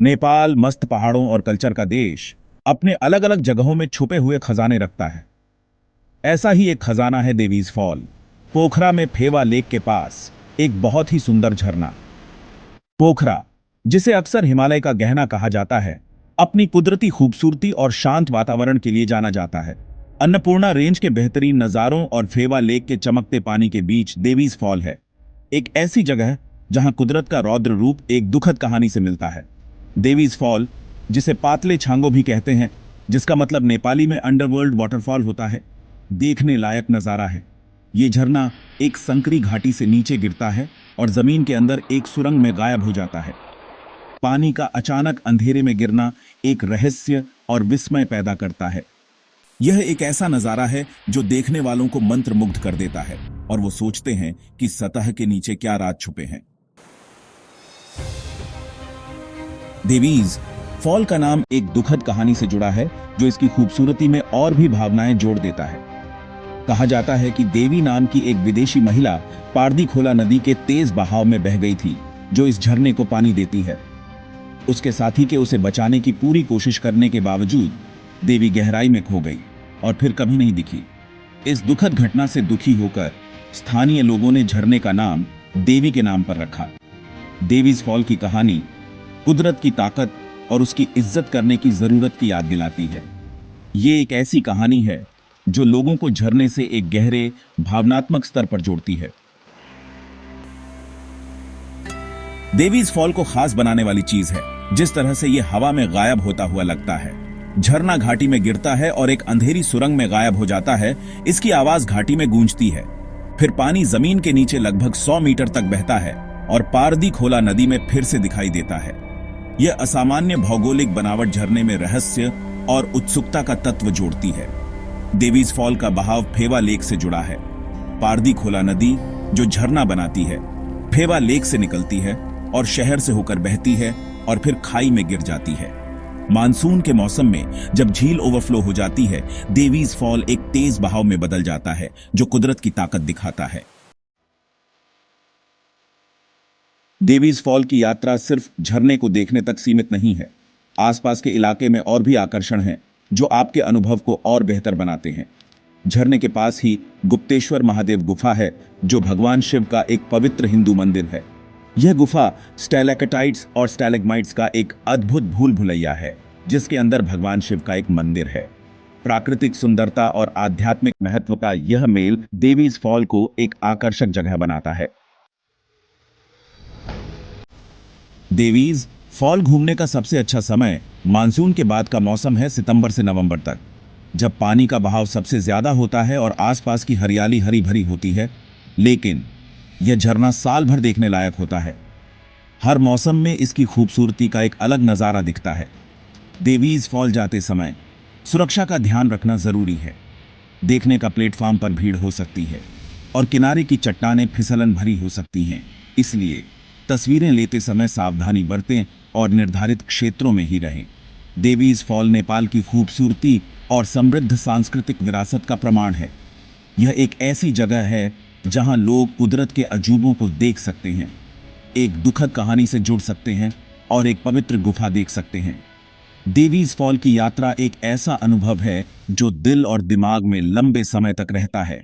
नेपाल मस्त पहाड़ों और कल्चर का देश अपने अलग अलग जगहों में छुपे हुए खजाने रखता है। ऐसा ही एक खजाना है देवीज फॉल, पोखरा में फेवा लेक के पास एक बहुत ही सुंदर झरना। पोखरा, जिसे अक्सर हिमालय का गहना कहा जाता है, अपनी कुदरती खूबसूरती और शांत वातावरण के लिए जाना जाता है। अन्नपूर्णा रेंज के बेहतरीन नज़ारों और फेवा लेक के चमकते पानी के बीच देवीज फॉल है, एक ऐसी जगह जहां कुदरत का रौद्र रूप एक दुखद कहानी से मिलता है। देवीज फॉल, जिसे पातले छांगो भी कहते हैं, जिसका मतलब नेपाली में अंडरवर्ल्ड वाटरफॉल होता है, देखने लायक नज़ारा है। ये झरना एक संकरी घाटी से नीचे गिरता है और जमीन के अंदर एक सुरंग में गायब हो जाता है। पानी का अचानक अंधेरे में गिरना एक रहस्य और विस्मय पैदा करता है। यह एक ऐसा नजारा है जो देखने वालों को मंत्रमुग्ध कर देता है और वो सोचते हैं कि सतह के नीचे क्या राज छुपे हैं। देवीज फॉल का नाम एक दुखद कहानी से जुड़ा है जो इसकी खूबसूरती में और भी भावनाएं जोड़ देता है। कहा जाता है कि देवी नाम की एक विदेशी महिला पारदी खोला नदी के तेज बहाव में बह गई थी, जो इस झरने को पानी देती है। उसके साथी के उसे बचाने की पूरी कोशिश करने के बावजूद देवी गहराई में खो गई और फिर कभी नहीं दिखी। इस दुखद घटना से दुखी होकर स्थानीय लोगों ने झरने का नाम देवी के नाम पर रखा। देवीज फॉल की कहानी कुदरत की ताकत और उसकी इज्जत करने की जरूरत की याद दिलाती है। ये एक ऐसी कहानी है जो लोगों को झरने से एक गहरे भावनात्मक स्तर पर जोड़ती है। देवीज फॉल को खास बनाने वाली चीज है जिस तरह से यह हवा में गायब होता हुआ लगता है। झरना घाटी में गिरता है और एक अंधेरी सुरंग में गायब हो जाता है। इसकी आवाज घाटी में गूंजती है, फिर पानी जमीन के नीचे लगभग 100 मीटर तक बहता है और पारदी खोला नदी में फिर से दिखाई देता है। यह असामान्य भौगोलिक बनावट झरने में रहस्य और उत्सुकता का तत्व जोड़ती है। देवीज फॉल का बहाव फेवा लेक से जुड़ा है। पारदी खोला नदी जो झरना बनाती है, फेवा लेक से निकलती है और शहर से होकर बहती है और फिर खाई में गिर जाती है। मानसून के मौसम में जब झील ओवरफ्लो हो जाती है, देवीज फॉल एक तेज बहाव में बदल जाता है जो कुदरत की ताकत दिखाता है। देवीज फॉल की यात्रा सिर्फ झरने को देखने तक सीमित नहीं है। आसपास के इलाके में और भी आकर्षण हैं जो आपके अनुभव को और बेहतर बनाते हैं। झरने के पास ही गुप्तेश्वर महादेव गुफा है, जो भगवान शिव का एक पवित्र हिंदू मंदिर है। यह गुफा स्टैलेक्टाइट्स और स्टैलेग्माइट्स का एक अद्भुत भूल भुलैया है, जिसके अंदर भगवान शिव का एक मंदिर है। प्राकृतिक सुंदरता और आध्यात्मिक महत्व का यह मेल देवीज फॉल को एक आकर्षक जगह बनाता है। देवीज फॉल घूमने का सबसे अच्छा समय मानसून के बाद का मौसम है, सितंबर से नवंबर तक, जब पानी का बहाव सबसे ज्यादा होता है और आसपास की हरियाली हरी भरी होती है। लेकिन यह झरना साल भर देखने लायक होता है। हर मौसम में इसकी खूबसूरती का एक अलग नज़ारा दिखता है। देवीज फॉल जाते समय सुरक्षा का ध्यान रखना जरूरी है। देखने का प्लेटफॉर्म पर भीड़ हो सकती है और किनारे की चट्टानें फिसलन भरी हो सकती हैं, इसलिए तस्वीरें लेते समय सावधानी बरतें और निर्धारित क्षेत्रों में ही रहें। देवीज फॉल नेपाल की खूबसूरती और समृद्ध सांस्कृतिक विरासत का प्रमाण है। यह एक ऐसी जगह है जहां लोग कुदरत के अजूबों को देख सकते हैं, एक दुखद कहानी से जुड़ सकते हैं और एक पवित्र गुफा देख सकते हैं। देवीज फॉल की यात्रा एक ऐसा अनुभव है जो दिल और दिमाग में लंबे समय तक रहता है।